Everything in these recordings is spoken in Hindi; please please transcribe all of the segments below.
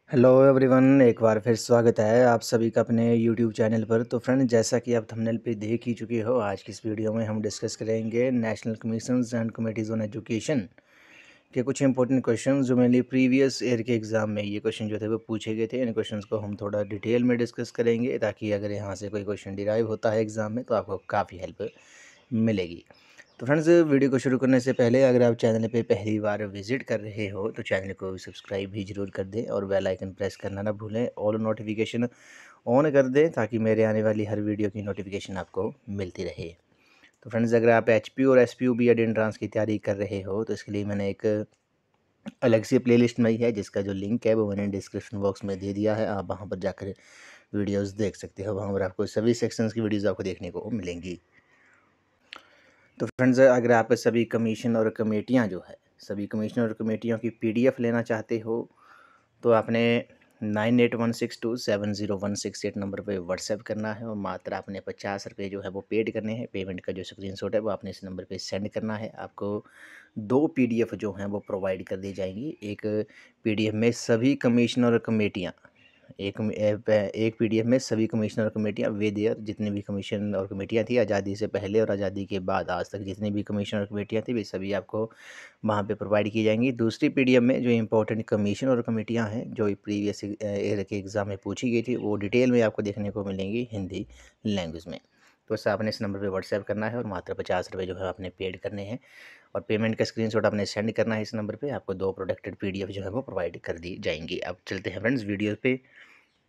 हेलो एवरीवन, एक बार फिर स्वागत है आप सभी का अपने यूट्यूब चैनल पर। तो फ्रेंड, जैसा कि आप थंबनेल पे देख ही चुके हो, आज की इस वीडियो में हम डिस्कस करेंगे national commissions and committees on education के कुछ इंपॉर्टेंट क्वेश्चंस जो मेनली प्रीवियस ईयर के एग्ज़ाम में ये क्वेश्चन जो थे वो पूछे गए थे। इन क्वेश्चंस को हम थोड़ा डिटेल में डिस्कस करेंगे ताकि अगर यहाँ से कोई क्वेश्चन डिराइव होता है एग्ज़ाम में तो आपको काफ़ी हेल्प मिलेगी। तो फ्रेंड्स, वीडियो को शुरू करने से पहले अगर आप चैनल पे पहली बार विजिट कर रहे हो तो चैनल को सब्सक्राइब भी ज़रूर कर दें और बेल आइकन प्रेस करना ना भूलें। ऑल नोटिफिकेशन ऑन कर दें ताकि मेरे आने वाली हर वीडियो की नोटिफिकेशन आपको मिलती रहे। तो फ्रेंड्स, अगर आप एचपी और एसपीयू बीएड एंट्रेंस की तैयारी कर रहे हो तो इसके लिए मैंने एक अलग से प्लेलिस्ट बनाई है जिसका जो लिंक है वो मैंने डिस्क्रिप्शन बॉक्स में दे दिया है। आप वहाँ पर जाकर वीडियोज़ देख सकते हो। वहाँ पर आपको सभी सेक्शंस की वीडियोज़ आपको देखने को मिलेंगी। तो फ्रेंड्स, अगर आप सभी कमीशन और कमेटियां जो है सभी कमीशन और कमेटियों की पीडीएफ लेना चाहते हो तो आपने 9816270168 नंबर पे व्हाट्सएप करना है और मात्र आपने 50 रुपये जो है वो पेड करने हैं। पेमेंट का जो स्क्रीनशॉट है वो आपने इस नंबर पे सेंड करना है। आपको 2 पीडीएफ जो हैं वो प्रोवाइड कर दी जाएंगी। एक पीडीएफ में सभी कमीशन और कमेटियाँ एक पीडीएफ में सभी कमीशन और कमेटियाँ विद ईयर जितनी भी कमीशन और कमेटियाँ थी आज़ादी से पहले और आज़ादी के बाद आज तक जितनी भी कमीशन और कमेटियाँ थी वे सभी आपको वहाँ पे प्रोवाइड की जाएंगी। दूसरी पीडीएफ में जो इंपॉर्टेंट कमीशन और कमेटियाँ हैं जो प्रीवियस ईयर के एग्ज़ाम में पूछी गई थी वो डिटेल में आपको देखने को मिलेंगी हिंदी लैंग्वेज में। तो बस आपने इस नंबर पर व्हाट्सएप करना है और मात्र 50 रुपये जो है आपने पेड करने हैं और पेमेंट का स्क्रीनशॉट आपने सेंड करना है इस नंबर पे। आपको 2 प्रोडक्टेड पीडीएफ जो है वो प्रोवाइड कर दी जाएंगी। अब चलते हैं फ्रेंड्स वीडियो पे।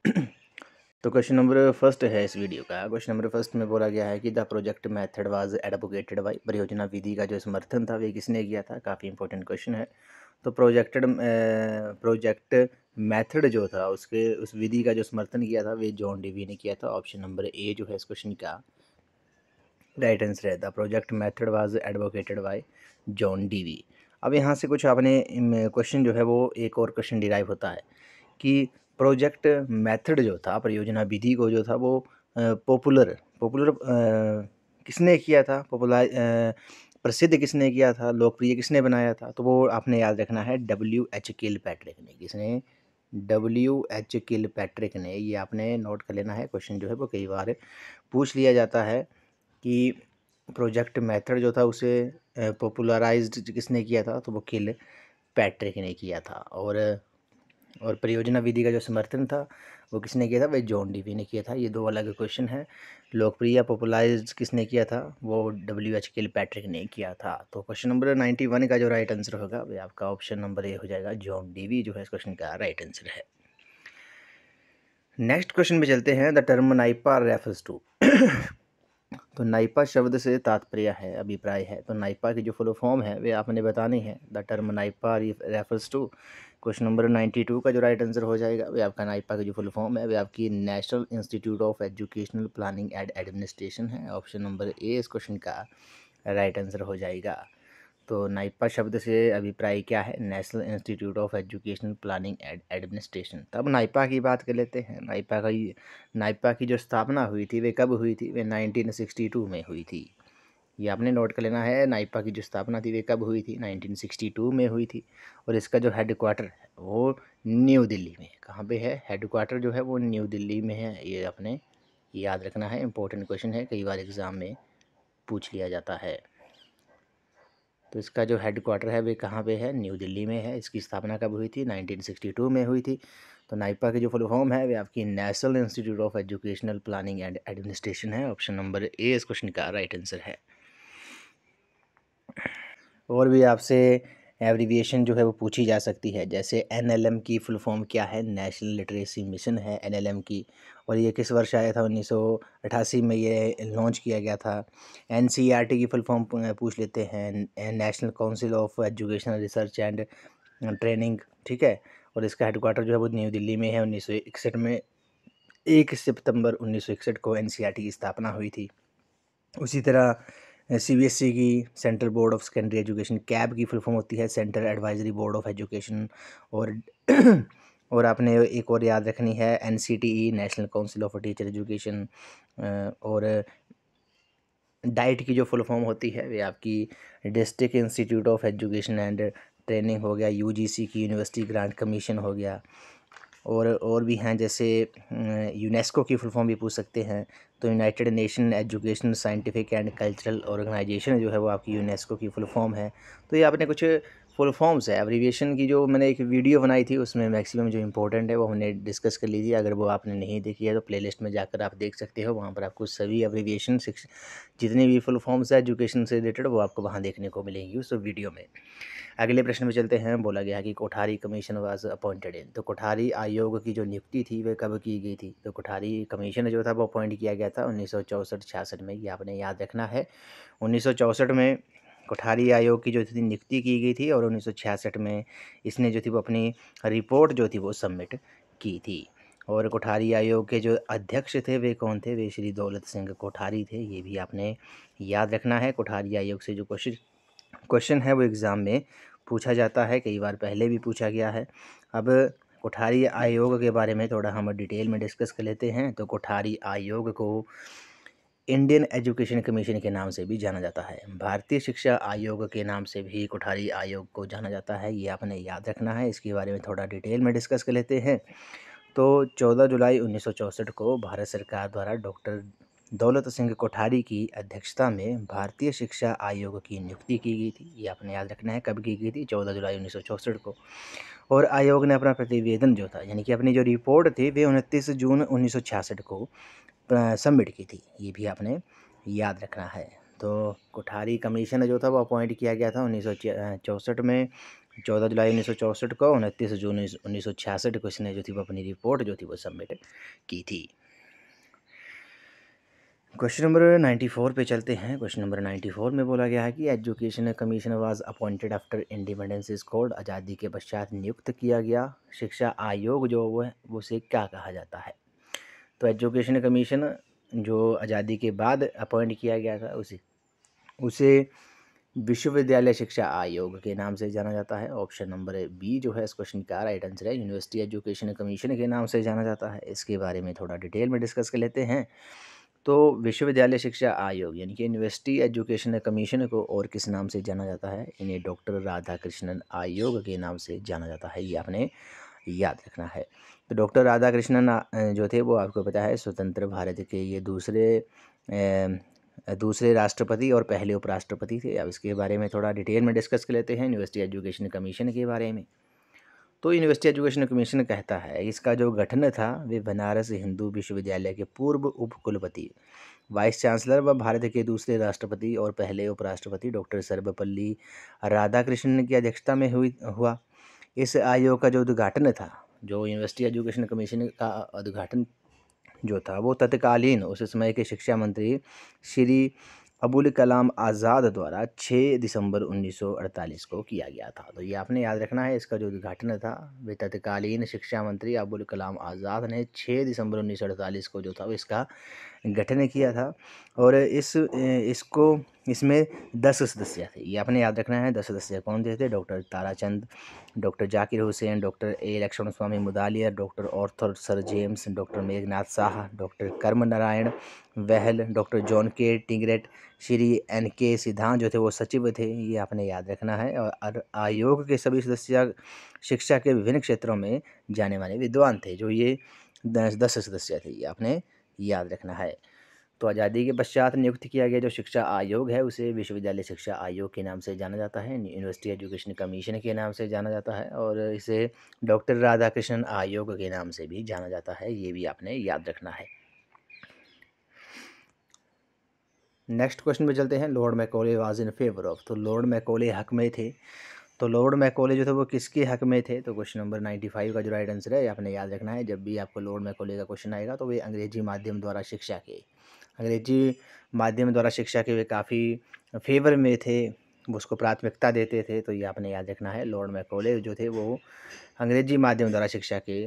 तो क्वेश्चन नंबर फर्स्ट है इस वीडियो का। क्वेश्चन नंबर फर्स्ट में बोला गया है कि the project method was advocated by, परियोजना विधि का जो समर्थन था वे किसने किया था। काफ़ी इंपॉर्टेंट क्वेश्चन है। तो प्रोजेक्ट मेथड जो था उसके उस विधि का जो समर्थन किया था वे जॉन डीवी ने किया था। ऑप्शन नंबर ए जो है इस क्वेश्चन का राइट आंसर है। The project method was advocated bye John Dewey. अब यहाँ से कुछ आपने क्वेश्चन जो है वो एक और क्वेश्चन डिराइव होता है कि प्रोजेक्ट मेथड जो था परियोजना विधि को जो था वो पॉपुलर पॉपुलर किसने किया था, प्रसिद्ध किसने किया था, लोकप्रिय किसने बनाया था। तो वो आपने याद रखना है WH किलपैट्रिक ने। किसने? WH किलपैट्रिक ने। ये आपने नोट कर लेना है। क्वेश्चन जो है वो कई बार पूछ लिया जाता है कि प्रोजेक्ट मेथड जो था उसे पॉपुलराइज्ड किसने किया था। तो वो किलपैट्रिक ने किया था। और परियोजना विधि का जो समर्थन था वो किसने किया था, वह जॉन डीवी ने किया था। ये 2 अलग क्वेश्चन है। लोकप्रिय पॉपुलराइज किसने किया था, वो WH किलपैट्रिक ने किया था। तो क्वेश्चन नंबर 91 का जो राइट आंसर होगा वह आपका ऑप्शन नंबर ए हो जाएगा। जॉन डीवी जो है इस क्वेश्चन का राइट आंसर है। नेक्स्ट क्वेश्चन पे चलते हैं। The term NIPA refers to. तो नाइपा शब्द से तात्पर्य है, अभिप्राय है। तो नाइपा की जो फुल फॉर्म है वे आपने बतानी है। The term NIPA refers to. Question number 92 का जो राइट आंसर हो जाएगा वे आपका नाइपा की जो फुल फॉर्म है वे आपकी national institute of educational planning and administration है। ऑप्शन नंबर ए इस क्वेश्चन का राइट आंसर हो जाएगा। तो नाइपा शब्द से अभिप्राय क्या है, national institute of educational planning and administration. तब नाइपा की बात कर लेते हैं। नाइपा की जो स्थापना हुई थी वे कब हुई थी, वे 1962 में हुई थी। ये आपने नोट कर लेना है। नाइपा की जो स्थापना थी वे कब हुई थी, 1962 में हुई थी। और इसका जो हेडक्वार्टर है वो न्यू दिल्ली में। कहाँ पे है? हेडक्वार्टर जो है वो न्यू दिल्ली में है। ये आपने याद रखना है। इंपॉर्टेंट क्वेश्चन है, कई बार एग्ज़ाम में पूछ लिया जाता है। तो इसका जो हेडक्वार्टर है वे कहाँ पे है, न्यू दिल्ली में है। इसकी स्थापना कब हुई थी, 1962 में हुई थी। तो नाइपा की जो फुल फॉर्म है वे आपकी national institute of educational planning and administration है। ऑप्शन नंबर ए इस क्वेश्चन का राइट आंसर है। और भी आपसे एब्रीविएशन जो है वो पूछी जा सकती है, जैसे NLM की फुल फॉर्म क्या है, नेशनल लिटरेसी मिशन है NLM की। और ये किस वर्ष आया था, 1988 में ये लॉन्च किया गया था। NCERT की फुल फॉर्म पूछ लेते हैं, national council of educational research and training. ठीक है। और इसका हेडक्वार्टर जो है वो न्यू दिल्ली में है। 1961 में 1 सितंबर 1961 को NCERT की स्थापना हुई थी। उसी तरह CBSE की central board of secondary education, cab की फुल फॉर्म होती है central advisory board of education. और और आपने एक और याद रखनी है NCTE, national council of teacher education. और डाइट की जो फुल फॉर्म होती है वे आपकी district institute of education and training हो गया। UGC की यूनिवर्सिटी ग्रांट कमीशन हो गया। और भी हैं, जैसे यूनेस्को की फुल फॉर्म भी पूछ सकते हैं। तो United Nation Education Scientific and Cultural Organisation जो है वो आपकी यूनेस्को की फुल फॉर्म है। तो ये आपने कुछ फुल फॉर्म्स है एब्रीविएशन की, जो मैंने एक वीडियो बनाई थी उसमें मैक्सिमम जो इंपॉर्टेंट है वो हमने डिस्कस कर ली थी। अगर वो आपने नहीं देखी है तो प्लेलिस्ट में जाकर आप देख सकते हो, वहाँ पर आपको सभी एब्रीविएशन जितनी भी फुल फॉर्म्स है एजुकेशन से रिलेटेड वो आपको वहाँ देखने को मिलेंगी उस वीडियो में। अगले प्रश्न में चलते हैं। बोला गया कि Kothari commission was appointed in, तो कोठारी आयोग की जो नियुक्ति थी वह कब की गई थी? तो कोठारी कमीशन जो था वो अपॉइंट किया गया था 1964-66 में, ये आपने याद रखना है। 1964 में कोठारी आयोग की जो थी नियुक्ति की गई थी और 1966 में इसने जो थी वो अपनी रिपोर्ट जो थी वो सबमिट की थी। और कोठारी आयोग के जो अध्यक्ष थे वे कौन थे? वे श्री दौलत सिंह कोठारी थे, ये भी आपने याद रखना है। कोठारी आयोग से जो क्वेश्चन है वो एग्ज़ाम में पूछा जाता है, कई बार पहले भी पूछा गया है। अब कोठारी आयोग के बारे में थोड़ा हम डिटेल में डिस्कस कर लेते हैं। तो कोठारी आयोग को इंडियन एजुकेशन कमीशन के नाम से भी जाना जाता है, भारतीय शिक्षा आयोग के नाम से भी कोठारी आयोग को जाना जाता है, ये आपने याद रखना है। इसके बारे में थोड़ा डिटेल में डिस्कस कर लेते हैं। तो 14 जुलाई 1964 को भारत सरकार द्वारा डॉक्टर दौलत सिंह कोठारी की अध्यक्षता में भारतीय शिक्षा आयोग की नियुक्ति की गई थी, ये आपने याद रखना है। कब की गई थी? 14 जुलाई 1964 को। और आयोग ने अपना प्रतिवेदन जो था, यानी कि अपनी जो रिपोर्ट थी, वे 29 जून 1966 को सबमिट की थी, ये भी आपने याद रखना है। तो कोठारी कमीशन जो था वो अपॉइंट किया गया था 1964 में, 14 जुलाई 1964 को। 29 जून 1966 को इसने जो थी वो अपनी रिपोर्ट जो थी वो सबमिट की थी। क्वेश्चन नंबर 94 पे चलते हैं। क्वेश्चन नंबर 94 में बोला गया है कि education commission was appointed after independence is called, आज़ादी के पश्चात नियुक्त किया गया शिक्षा आयोग जो वो है उसे क्या कहा जाता है? तो एजुकेशन कमीशन जो आज़ादी के बाद अपॉइंट किया गया था उसे विश्वविद्यालय शिक्षा आयोग के नाम से जाना जाता है। ऑप्शन नंबर बी जो है इस क्वेश्चन का राइट आंसर है, यूनिवर्सिटी एजुकेशन कमीशन के नाम से जाना जाता है। इसके बारे में थोड़ा डिटेल में डिस्कस कर लेते हैं। तो विश्वविद्यालय शिक्षा आयोग यानी कि यूनिवर्सिटी एजुकेशन कमीशन को और किस नाम से जाना जाता है? इन्हें डॉक्टर राधाकृष्णन आयोग के नाम से जाना जाता है, ये आपने याद रखना है। तो डॉक्टर राधाकृष्णन जो थे वो आपको पता है स्वतंत्र भारत के ये दूसरे राष्ट्रपति और पहले उपराष्ट्रपति थे। अब इसके बारे में थोड़ा डिटेल में डिस्कस कर लेते हैं यूनिवर्सिटी एजुकेशन कमीशन के बारे में। तो यूनिवर्सिटी एजुकेशन कमीशन कहता है इसका जो गठन था वे बनारस हिंदू विश्वविद्यालय के पूर्व उप कुलपति, वाइस चांसलर व भारत के दूसरे राष्ट्रपति और पहले उपराष्ट्रपति डॉक्टर सर्वपल्ली राधाकृष्णन की अध्यक्षता में हुआ। इस आयोग का जो उद्घाटन था, जो यूनिवर्सिटी एजुकेशन कमीशन का उद्घाटन जो था वो तत्कालीन उस समय के शिक्षा मंत्री श्री अबुल कलाम आज़ाद द्वारा 6 दिसंबर 1948 को किया गया था। तो ये आपने याद रखना है, इसका जो उद्घाटन था वे तत्कालीन शिक्षा मंत्री अबुल कलाम आज़ाद ने 6 दिसंबर 1948 को जो था वो इसका गठन किया था। और इसमें 10 सदस्य थे, ये आपने याद रखना है। 10 सदस्य कौन थे? Doctor Tarachand, doctor Zakir Hussain, doctor A Lakshmana Swami Mudaliar, doctor Arthur sir James, doctor Meghnad Saha, doctor Karm Narayan वहल, doctor John के टिंगरेट, श्री NK सिद्धांत जो थे वो सचिव थे, ये आपने याद रखना है। और आयोग के सभी सदस्य शिक्षा के विभिन्न क्षेत्रों में जाने माने विद्वान थे, जो ये 10 सदस्य थे, ये आपने याद रखना है। तो आज़ादी के पश्चात नियुक्त किया गया जो शिक्षा आयोग है उसे विश्वविद्यालय शिक्षा आयोग के नाम से जाना जाता है, यूनिवर्सिटी एजुकेशन कमीशन के नाम से जाना जाता है, और इसे डॉक्टर राधाकृष्णन आयोग के नाम से भी जाना जाता है, ये भी आपने याद रखना है। नेक्स्ट क्वेश्चन पे चलते हैं। Lord Macaulay was in favour of, तो लॉर्ड मैकॉले हक में थे। तो लॉर्ड मैकॉले जो थे वो किसके हक में थे? तो क्वेश्चन नंबर 95 का जो राइट आंसर है आपने याद रखना है। जब भी आपको लॉर्ड मैकॉले का क्वेश्चन आएगा तो वे अंग्रेजी माध्यम द्वारा शिक्षा के वे काफ़ी फेवर में थे, वो उसको प्राथमिकता देते थे, तो ये आपने याद रखना है। लॉर्ड मैकॉले जो थे वो अंग्रेजी माध्यम द्वारा शिक्षा के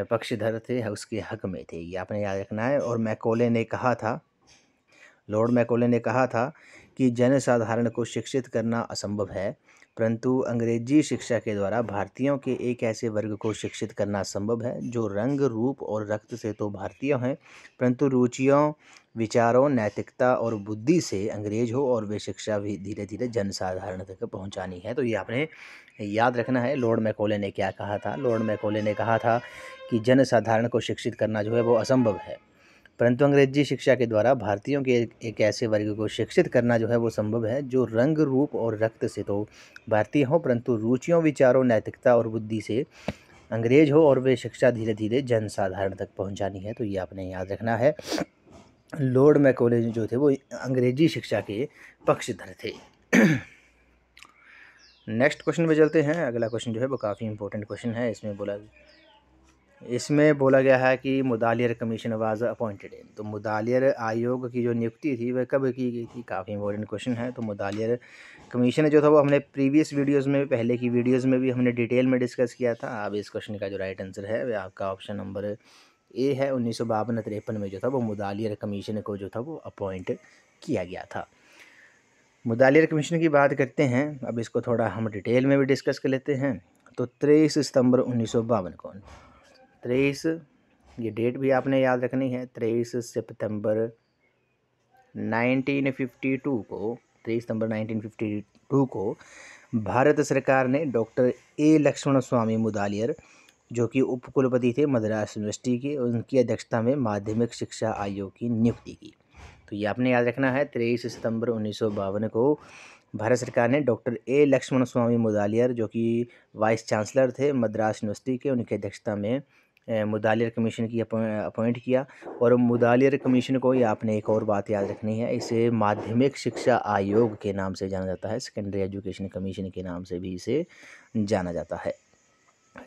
पक्षधर थे, उसके हक में थे, ये आपने याद रखना है। और लॉर्ड मैकॉले ने कहा था कि जनसाधारण को शिक्षित करना असंभव है, परंतु अंग्रेजी शिक्षा के द्वारा भारतीयों के एक ऐसे वर्ग को शिक्षित करना संभव है जो रंग रूप और रक्त से तो भारतीय हैं, परंतु रुचियों, विचारों, नैतिकता और बुद्धि से अंग्रेज हो, और वे शिक्षा भी धीरे धीरे जनसाधारण तक पहुंचानी है। तो ये आपने याद रखना है लॉर्ड मैकॉले ने क्या कहा था। लॉर्ड मैकॉले ने कहा था कि जनसाधारण को शिक्षित करना जो है वो असंभव है, परंतु अंग्रेजी शिक्षा के द्वारा भारतीयों के एक ऐसे वर्ग को शिक्षित करना जो है वो संभव है जो रंग, रूप और रक्त से तो भारतीय हो, परंतु रुचियों, विचारों, नैतिकता और बुद्धि से अंग्रेज हो, और वे शिक्षा धीरे धीरे जनसाधारण तक पहुंचानी है। तो ये आपने याद रखना है। लॉर्ड मैकॉले जो थे वो अंग्रेजी शिक्षा के पक्षधर थे। नेक्स्ट क्वेश्चन पे चलते हैं। अगला क्वेश्चन जो है वो काफ़ी इंपॉर्टेंट क्वेश्चन है। इसमें बोला गया है कि Mudaliar commission was appointed in. तो मुदालियर आयोग की जो नियुक्ति थी वह कब की गई थी? काफ़ी इंपॉर्टेंट क्वेश्चन है। तो मुदालियर कमीशन जो था वो हमने प्रीवियस वीडियोस में, पहले की वीडियोस में भी हमने डिटेल में डिस्कस किया था। अब इस क्वेश्चन का जो राइट आंसर है वह आपका ऑप्शन नंबर ए है। 1952-53 में जो था वो मुदालियर कमीशन को जो था वो अपॉइंट किया गया था। मुदालियर कमीशन की बात करते हैं, अब इसको थोड़ा हम डिटेल में भी डिस्कस कर लेते हैं। तो 23 सितंबर 1952 को, 23 ये डेट भी आपने याद रखनी है। 23 सितंबर 1952 को, 23 सितंबर 1952 को भारत सरकार ने डॉक्टर ए लक्ष्मण स्वामी मुदालियर, जो कि उपकुलपति थे मद्रास यूनिवर्सिटी के, उनकी अध्यक्षता में माध्यमिक शिक्षा आयोग की नियुक्ति की। तो ये आपने याद रखना है। 23 सितंबर 1952 को भारत सरकार ने डॉक्टर ए लक्ष्मण स्वामी मुदालियर, जो कि वाइस चांसलर थे मद्रास यूनिवर्सिटी के, उनकी अध्यक्षता में मुदालियर कमीशन की अपॉइंट किया। और मुदालियर कमीशन को ये आपने एक और बात याद रखनी है, इसे माध्यमिक शिक्षा आयोग के नाम से जाना जाता है, सेकेंडरी एजुकेशन कमीशन के नाम से भी इसे जाना जाता है।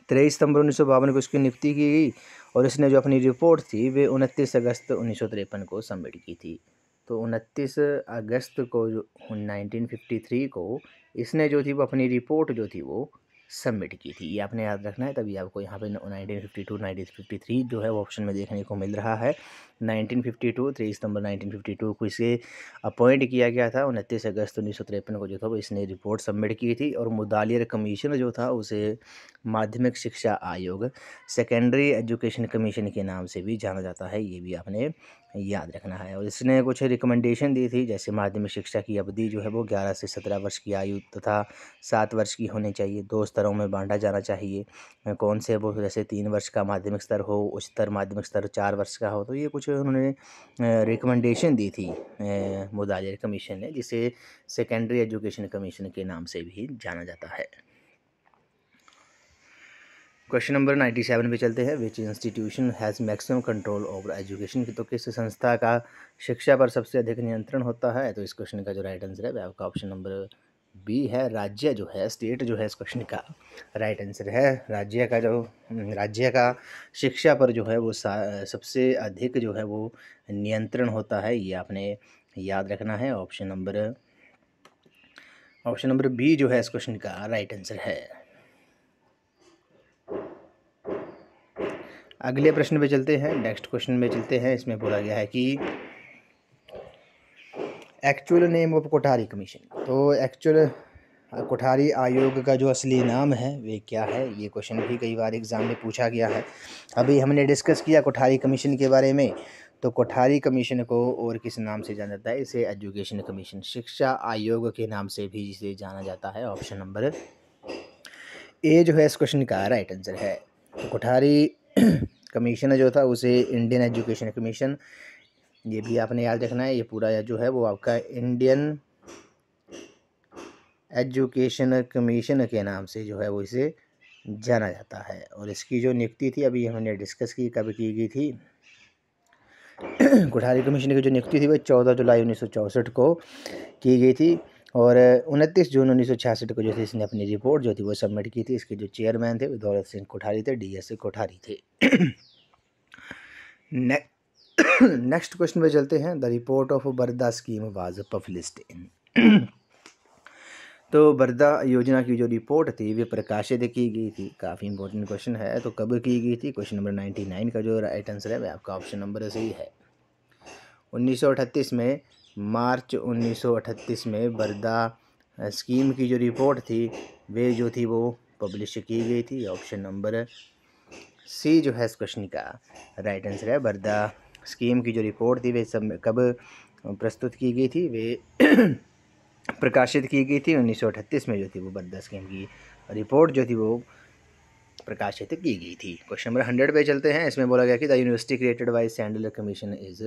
23 सितंबर 1952 को इसकी नियुक्ति की गई और इसने जो अपनी रिपोर्ट थी वे 29 अगस्त 1953 को सबमिट की थी। तो 29 अगस्त को 1953 को इसने जो थी वो अपनी रिपोर्ट जो थी वो सबमिट की थी। ये आपने याद रखना है, तभी आपको यहाँ पे 1952 1953 जो है वो ऑप्शन में देखने को मिल रहा है। 1952 3 सितंबर 1952 को इसे अपॉइंट किया गया था। 29 अगस्त 1953 को जो था वो इसने रिपोर्ट सबमिट की थी। और मुदालियर कमीशन जो था उसे माध्यमिक शिक्षा आयोग, सेकेंडरी एजुकेशन कमीशन के नाम से भी जाना जाता है। ये भी आपने याद रखना है। और इसने कुछ रिकमेंडेशन दी थी, जैसे माध्यमिक शिक्षा की अवधि जो है वो 11 से 17 वर्ष की आयु तथा 7 वर्ष की होनी चाहिए। 2 स्तरों में बांटा जाना चाहिए। कौन से वो, जैसे 3 वर्ष का माध्यमिक स्तर हो, उच्चतर माध्यमिक स्तर 4 वर्ष का हो। तो ये कुछ उन्होंने रिकमेंडेशन दी थी मुदालियर कमीशन ने, जिसे सेकेंडरी एजुकेशन कमीशन के नाम से भी जाना जाता है। क्वेश्चन नंबर 97 पे चलते हैं। विच institution has maximum control over education. तो किस संस्था का शिक्षा पर सबसे अधिक नियंत्रण होता है? तो इस क्वेश्चन का जो राइट आंसर है वह आपका ऑप्शन नंबर बी है। राज्य जो है, स्टेट जो है इस क्वेश्चन का राइट आंसर है। राज्य का शिक्षा पर जो है वो सबसे अधिक जो है वो नियंत्रण होता है। ये आपने याद रखना है। ऑप्शन नंबर बी जो है इस क्वेश्चन का राइट आंसर है। अगले प्रश्न पे चलते हैं। नेक्स्ट क्वेश्चन में चलते हैं। इसमें बोला गया है कि actual name of Kothari commission. तो एक्चुअल कोठारी आयोग का जो असली नाम है वे क्या है? ये क्वेश्चन भी कई बार एग्जाम में पूछा गया है। अभी हमने डिस्कस किया कोठारी कमीशन के बारे में। तो कोठारी कमीशन को और किस नाम से जाना जाता है? इसे एजुकेशन कमीशन, शिक्षा आयोग के नाम से भी इसे जाना जाता है। ऑप्शन नंबर ए जो है इस क्वेश्चन का राइट आंसर है। तो कोठारी कमीशन जो था उसे इंडियन एजुकेशन कमीशन, ये भी आपने याद रखना है। ये पूरा जो है वो आपका इंडियन एजुकेशन कमीशन के नाम से जो है वो इसे जाना जाता है। और इसकी जो नियुक्ति थी अभी हमने डिस्कस की, कब की गई थी? कोठारी कमीशन की जो नियुक्ति थी वो 14 जुलाई 1964 को की गई थी। और 29 जून 1966 को जो थी इसने अपनी रिपोर्ट जो थी वो सबमिट की थी। इसके जो चेयरमैन थे वो दौलत सिंह कोठारी थे, DS कोठारी थे। नेक्स्ट क्वेश्चन पे चलते हैं। The report of Barda scheme was published in. तो बरदा योजना की जो रिपोर्ट थी वे प्रकाशित की गई थी। काफ़ी इंपॉर्टेंट क्वेश्चन है। तो कब की गई थी? क्वेश्चन नंबर 99 का जो राइट आंसर है वह आपका ऑप्शन नंबर सही है। 1938 में, मार्च 1938 में बरदा स्कीम की जो रिपोर्ट थी वे जो थी वो पब्लिश की गई थी। ऑप्शन नंबर सी जो है इस क्वेश्चन का राइट आंसर है। बरदा स्कीम की जो रिपोर्ट थी वे सब कब प्रस्तुत की गई थी? वे प्रकाशित की गई थी 1938 में जो थी वो बरदा स्कीम की रिपोर्ट जो थी वो प्रकाशित की गई थी। क्वेश्चन नंबर 100 पे चलते हैं। इसमें बोला गया कि the university created by Sandler commission is,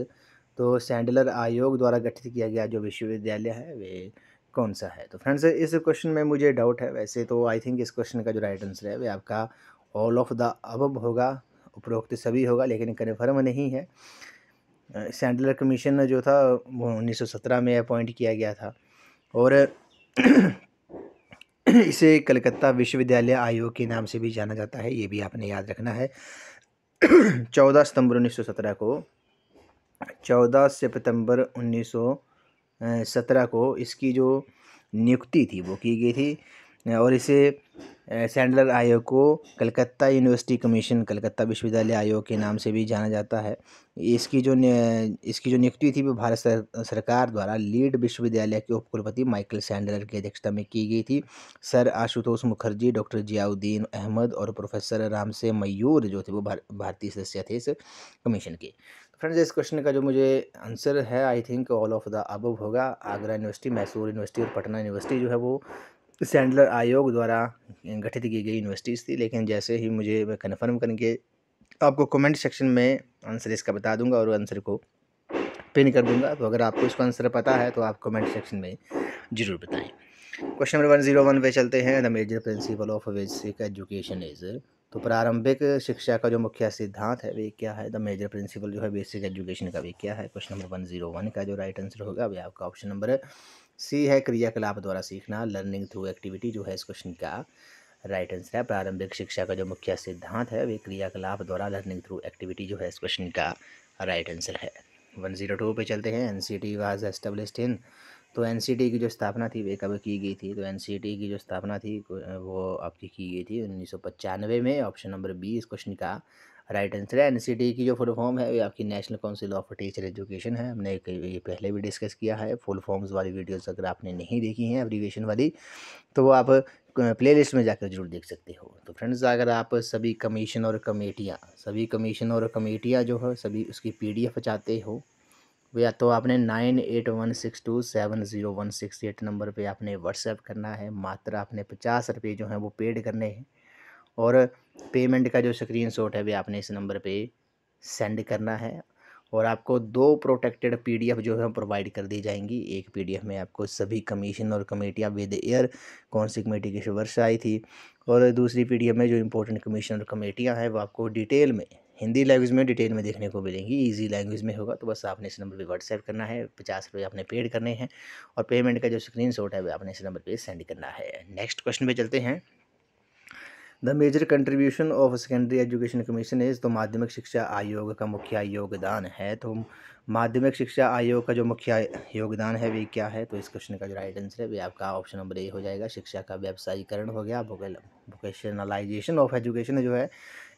तो सैंडलर आयोग द्वारा गठित किया गया जो विश्वविद्यालय है वे कौन सा है। तो फ्रेंड्स इस क्वेश्चन में मुझे डाउट है, वैसे तो आई थिंक इस क्वेश्चन का जो राइट आंसर है वे आपका ऑल ऑफ द अबव होगा, उपरोक्त सभी होगा, लेकिन कन्फर्म नहीं है। सैंडलर कमीशन जो था वो 1917 में अपॉइंट किया गया था और इसे कलकत्ता विश्वविद्यालय आयोग के नाम से भी जाना जाता है, ये भी आपने याद रखना है। 14 सितंबर 1917 को 14 सितंबर 1917 को इसकी जो नियुक्ति थी वो की गई थी और इसे सैंडलर आयोग को कलकत्ता यूनिवर्सिटी कमीशन, कलकत्ता विश्वविद्यालय आयोग के नाम से भी जाना जाता है। इसकी जो नियुक्ति थी वो भारत सरकार द्वारा लीड विश्वविद्यालय के उपकुलपति माइकल सैंडलर की अध्यक्षता में की गई थी। सर आशुतोष मुखर्जी, डॉक्टर जियाउद्दीन अहमद और प्रोफेसर रामसे मयूर जो थे वो भारतीय सदस्य थे इस कमीशन के। फ्रेंड्स इस क्वेश्चन का जो मुझे आंसर है I think all of the above होगा। आगरा यूनिवर्सिटी, मैसूर यूनिवर्सिटी और पटना यूनिवर्सिटी जो है वो सैंडलर आयोग द्वारा गठित की गई यूनिवर्सिटीज़ थी, लेकिन जैसे ही मुझे मैं कन्फर्म करके आपको कमेंट सेक्शन में आंसर इसका बता दूंगा और आंसर को पिन कर दूंगा। तो अगर आपको इसका आंसर पता है तो आप कमेंट सेक्शन में ज़रूर बताएं। क्वेश्चन नंबर 101 पे चलते हैं। The major principle of basic education is, तो प्रारंभिक शिक्षा का जो मुख्य सिद्धांत है वे क्या है। द मेजर प्रिंसिपल जो है बेसिक एजुकेशन का वे क्या है। क्वेश्चन नंबर 101 का जो राइट आंसर होगा वे आपका ऑप्शन नंबर सी है, क्रियाकलाप द्वारा सीखना, लर्निंग थ्रू एक्टिविटी जो है इस क्वेश्चन का राइट आंसर है। प्रारंभिक शिक्षा का जो मुख्य सिद्धांत है वे क्रियाकलाप द्वारा, लर्निंग थ्रू एक्टिविटी जो है इस क्वेश्चन का राइट आंसर है। 102 पे चलते हैं। एनसीटी वाज एस्टेब्लिश्ड इन, तो एनसीटी की जो स्थापना थी वे कब की गई थी। तो एनसीटी की जो स्थापना थी वो आपकी की गई थी 1995 में। ऑप्शन नंबर बी इस क्वेश्चन का राइट आंसर है। एनसीटी की जो फुल फॉर्म है वो आपकी national council of teacher education है। हमने ये पहले भी डिस्कस किया है। फुल फॉर्म्स वाली वीडियोस अगर आपने नहीं देखी हैं एब्रीविएशन वाली तो वो आप प्लेलिस्ट में जाकर जरूर देख सकते हो। तो फ्रेंड्स अगर आप सभी कमीशन और कमेटियाँ जो है सभी उसकी PDF चाहते हो, या तो आपने 9816270168 नंबर पे आपने व्हाट्सएप करना है। मात्र आपने 50 रुपये जो हैं वो पेड करने हैं और पेमेंट का जो स्क्रीनशॉट है वे आपने इस नंबर पे सेंड करना है और आपको 2 प्रोटेक्टेड PDF जो है प्रोवाइड कर दी जाएंगी। एक PDF में आपको सभी कमीशन और कमेटियाँ विद ईयर कौन सी कमेटी किस वर्ष आई थी, और दूसरी PDF में जो इंपॉर्टेंट कमीशन और कमेटियाँ हैं वो आपको डिटेल में हिंदी लैंग्वेज में डिटेल में देखने को मिलेंगी। इजी लैंग्वेज में होगा। तो बस आपने इस नंबर पे व्हाट्सएप करना है, 50 रुपये आपने पेड करने हैं और पेमेंट का जो स्क्रीनशॉट है वो आपने इस नंबर पे सेंड करना है। नेक्स्ट क्वेश्चन पे चलते हैं। The major contribution of secondary education commission is, तो माध्यमिक शिक्षा आयोग का मुख्य योगदान है। तो माध्यमिक शिक्षा आयोग का जो मुख्य योगदान है वे क्या है। तो इस क्वेश्चन का जो राइट आंसर है वे आपका ऑप्शन नंबर ए हो जाएगा। शिक्षा का व्यवसायीकरण हो गया, वोकेशनलाइजेशन ऑफ एजुकेशन जो है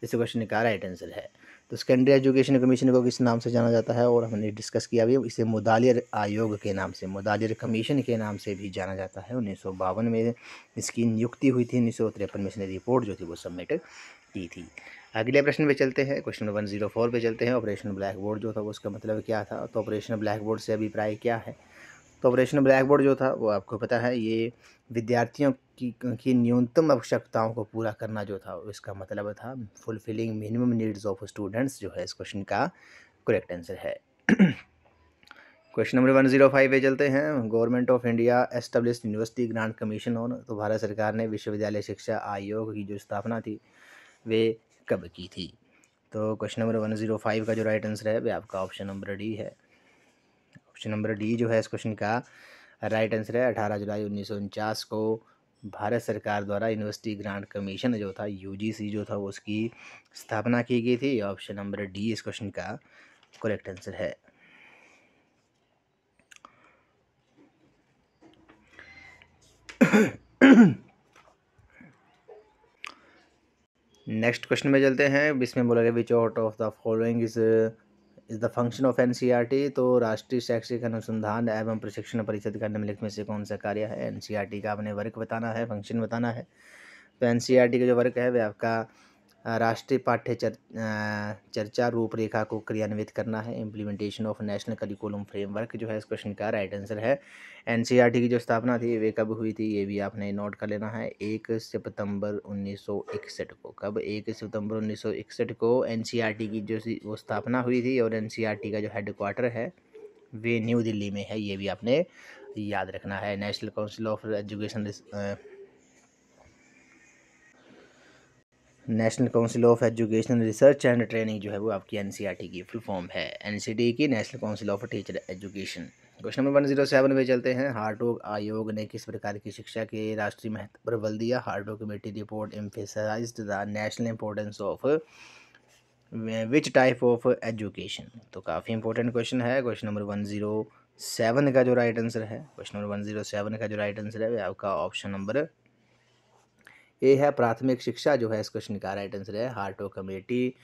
इस क्वेश्चन का राइट आंसर है। तो सेकेंडरी एजुकेशन कमीशन को किस नाम से जाना जाता है और हमने डिस्कस किया भी, इसे मुदालिर आयोग के नाम से, मुदालिर कमीशन के नाम से भी जाना जाता है। 1952 में इसकी नियुक्ति हुई थी। 1953 में इसने रिपोर्ट जो थी वो सबमिट की थी। अगले प्रश्न पे चलते हैं। क्वेश्चन नंबर 104 पे चलते हैं। ऑपरेशन ब्लैक बोर्ड जो था वो उसका मतलब क्या था। तो ऑपरेशन ब्लैक बोर्ड से अभिप्राय क्या है। तो ऑपरेशन ब्लैक बोर्ड जो था वो आपको पता है ये विद्यार्थियों की न्यूनतम आवश्यकताओं को पूरा करना जो था इसका मतलब था। Fulfilling minimum needs of students जो है इस क्वेश्चन का करेक्ट आंसर है। क्वेश्चन नंबर 105 पे चलते हैं। Government of India established university grant commission on, तो भारत सरकार ने विश्वविद्यालय शिक्षा आयोग की जो स्थापना थी वे कब की थी। तो क्वेश्चन नंबर 105 का जो राइट आंसर है वे आपका ऑप्शन नंबर डी है। ऑप्शन नंबर डी जो है इस क्वेश्चन का राइट आंसर है। 18 जुलाई 1949 को भारत सरकार द्वारा यूनिवर्सिटी ग्रांट कमीशन जो था UGC जो था वो उसकी स्थापना की गई थी। ऑप्शन नंबर डी इस क्वेश्चन का करेक्ट आंसर है। नेक्स्ट क्वेश्चन में चलते हैं। इसमें बोला गया विच out of the following is the function of NCERT, तो राष्ट्रीय शैक्षिक अनुसंधान एवं प्रशिक्षण परिषद का निम्नलिखित में से कौन सा कार्य है। NCERT का आपने वर्क बताना है, फंक्शन बताना है। तो NCERT का जो वर्क है वह आपका राष्ट्रीय चर्चा रूपरेखा को क्रियान्वित करना है। Implementation of national curriculum framework जो है इस क्वेश्चन का राइट आंसर है। एनसीईआरटी की जो स्थापना थी वे कब हुई थी, ये भी आपने नोट कर लेना है, 1 सितंबर 1961 को। कब? 1 सितंबर 1961 को एनसीईआरटी की जो वो स्थापना हुई थी, और एनसीईआरटी का जो हेडक्वार्टर है वे न्यू दिल्ली में है, ये भी आपने याद रखना है। National council of education research and training जो है वो आपकी एनसीईआरटी की फुल फॉर्म है। एनसीटी की national council of teacher education. Question number 107 में चलते हैं। हार्टोग आयोग ने किस प्रकार की शिक्षा के राष्ट्रीय महत्व पर बल दिया? Hartog committee report emphasised the national importance of which type of education. तो काफ़ी इंपॉर्टेंट क्वेश्चन है। क्वेश्चन नंबर 107 का जो राइट आंसर है, क्वेश्चन नंबर 107 का जो राइट आंसर है आपका ऑप्शन नंबर ए है। प्राथमिक शिक्षा जो है इस क्वेश्चन का राइट आंसर है। हार्टोग कमेटी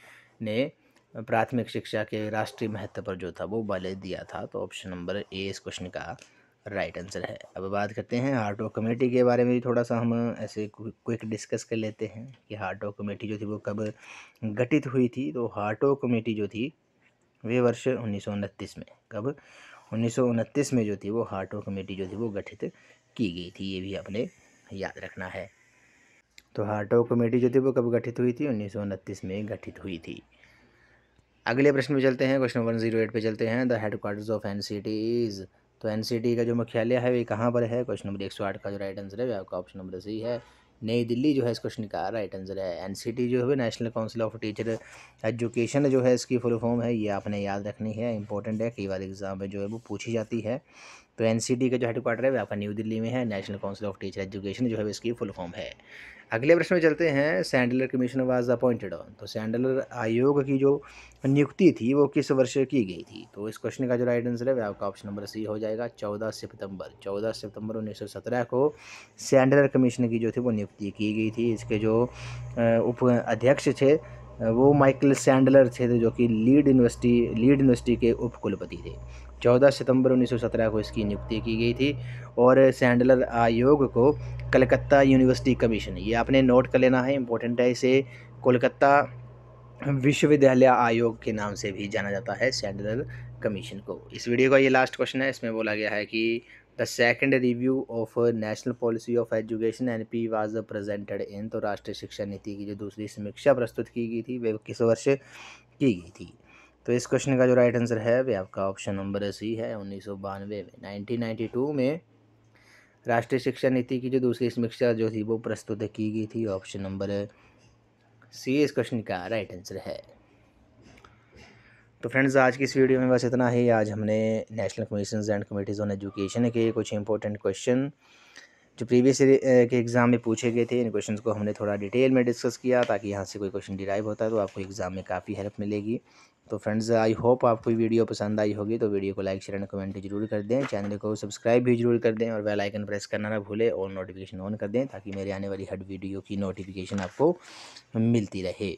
ने प्राथमिक शिक्षा के राष्ट्रीय महत्व पर जो था वो बल दिया था, तो ऑप्शन नंबर ए इस क्वेश्चन का राइट आंसर है। अब बात करते हैं हार्टोग कमेटी के बारे में भी थोड़ा सा हम ऐसे क्विक डिस्कस कर लेते हैं कि हार्टोग कमेटी जो थी वो कब गठित हुई थी। तो हार्टोग कमेटी जो थी वे वर्ष 1929 में, कब? 1929 में जो थी वो हार्टोग कमेटी जो थी वो गठित की गई थी, ये भी आपने याद रखना है। तो हार्टोग कमेटी जो थी वो कब गठित हुई थी? 1929 में गठित हुई थी। अगले प्रश्न पे चलते हैं। क्वेश्चन 108 पे चलते हैं। The headquarters of NCT is. तो एनसीटी का जो मुख्यालय है वे कहाँ पर है? क्वेश्चन नंबर 108 का जो राइट आंसर है आपका ऑप्शन नंबर सी है, नई दिल्ली जो है इस क्वेश्चन का राइट आंसर है। एनसीटी जो है national council of teacher education जो है इसकी फुल फॉर्म है, ये आपने याद रखनी है, इंपॉर्टेंट है, कई बार एग्जाम में जो है वो पूछी जाती है। तो एनसीटी का जो हेडक्वार्टर है वो आपका न्यू दिल्ली में है। National council of teacher education जो है इसकी फुल फॉर्म है। अगले प्रश्न में चलते हैं। Sandler commission was appointed on. तो सैंडलर आयोग की जो नियुक्ति थी वो किस वर्ष की गई थी? तो इस क्वेश्चन का जो राइट आंसर है आपका ऑप्शन नंबर सी हो जाएगा, 14 सितंबर 1917 को सैंडलर कमीशन की जो थी वो नियुक्ति की गई थी। इसके जो उप अध्यक्ष थे वो माइकल सैंडलर थे, जो कि लीड यूनिवर्सिटी के उप कुलपति थे। 14 सितंबर 1917 को इसकी नियुक्ति की गई थी। और सैंडलर आयोग को कलकत्ता यूनिवर्सिटी कमीशन, ये आपने नोट कर लेना है, इंपॉर्टेंट है। इसे कोलकाता विश्वविद्यालय आयोग के नाम से भी जाना जाता है सैंडलर कमीशन को। इस वीडियो का ये लास्ट क्वेश्चन है। इसमें बोला गया है कि the second review of national policy of education NP was presented in. तो राष्ट्रीय शिक्षा नीति की जो दूसरी समीक्षा प्रस्तुत की गई थी वे किस वर्ष की गई थी? तो इस क्वेश्चन का जो राइट आंसर है वे आपका ऑप्शन नंबर सी है, 1992 में, 1992 में राष्ट्रीय शिक्षा नीति की जो दूसरी समीक्षा जो थी वो प्रस्तुत की गई थी। ऑप्शन नंबर सी इस क्वेश्चन का राइट आंसर है। तो फ्रेंड्स आज की इस वीडियो में बस इतना ही। आज हमने national commissions and committees on education के कुछ इंपॉर्टेंट क्वेश्चन जो प्रीवियस के एग्ज़ाम में पूछे गए थे, इन क्वेश्चंस को हमने थोड़ा डिटेल में डिस्कस किया, ताकि यहाँ से कोई क्वेश्चन डिराइव होता है तो आपको एग्ज़ाम में काफ़ी हेल्प मिलेगी। तो फ्रेंड्स आई होप आपको वीडियो पसंद आई होगी। तो वीडियो को लाइक शेयर एंड कमेंट जरूर कर दें, चैनल को सब्सक्राइब भी जरूर कर दें, और बेल आइकन प्रेस करना ना भूलें, और नोटिफिकेशन ऑन कर दें, ताकि मेरे आने वाली हर वीडियो की नोटिफिकेशन आपको मिलती रहे।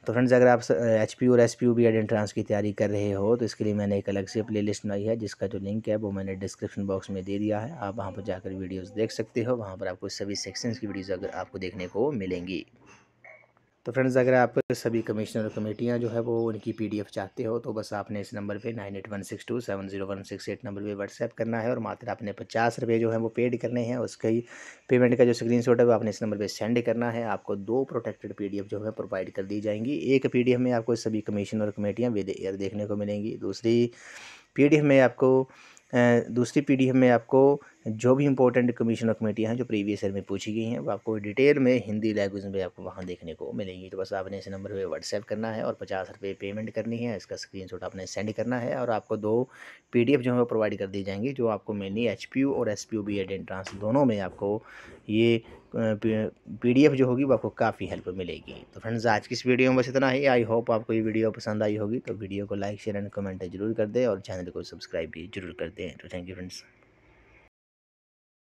तो फ्रेंड्स अगर आप HP और SPU बी एड एंट्रांस की तैयारी कर रहे हो तो इसके लिए मैंने एक अलग से प्लेलिस्ट बनाई है, जिसका जो लिंक है वो मैंने डिस्क्रिप्शन बॉक्स में दे दिया है। आप वहां पर जाकर वीडियोस देख सकते हो, वहां पर आपको सभी सेक्शंस की वीडियोस अगर आपको देखने को मिलेंगी। तो फ्रेंड्स अगर आप सभी कमिश्नर और कमेटियाँ जो है वो उनकी PDF चाहते हो तो बस आपने इस नंबर पे 9816270168 नंबर पे व्हाट्सएप करना है, और मात्र आपने 50 रुपये जो है वो पेड करने हैं। उसके पेमेंट का जो स्क्रीनशॉट है वो आपने इस नंबर पे सेंड करना है। आपको 2 प्रोटेक्टेड PDF जो है प्रोवाइड कर दी जाएंगी। एक PDF में आपको सभी कमीशन और कमेटियाँ विद ईयर देखने को मिलेंगी। दूसरी PDF में आपको जो भी इंपॉर्टेंट कमीशन और कमेटियाँ हैं जो प्रीवियस ईयर में पूछी गई हैं वो आपको डिटेल में हिंदी लैंग्वेज में आपको वहाँ देखने को मिलेंगी। तो बस आपने इस नंबर पे व्हाट्सएप करना है और 50 रुपये पेमेंट करनी है। इसका स्क्रीनशॉट आपने सेंड करना है, और आपको 2 PDF जो है वो प्रोवाइड कर दी जाएंगी, जो आपको मेनली HPU और SPU B.Ed एंट्रांस दोनों में आपको ये PDF जो होगी वो आपको काफ़ी हेल्प मिलेगी। तो फ्रेंड्स आज की इस वीडियो में बस इतना ही। आई होप आपको ये वीडियो पसंद आई होगी। तो वीडियो को लाइक शेयर एंड कमेंट जरूर कर दें, और चैनल को सब्सक्राइब भी जरूर कर दें। तो थैंक यू फ्रेंड्स।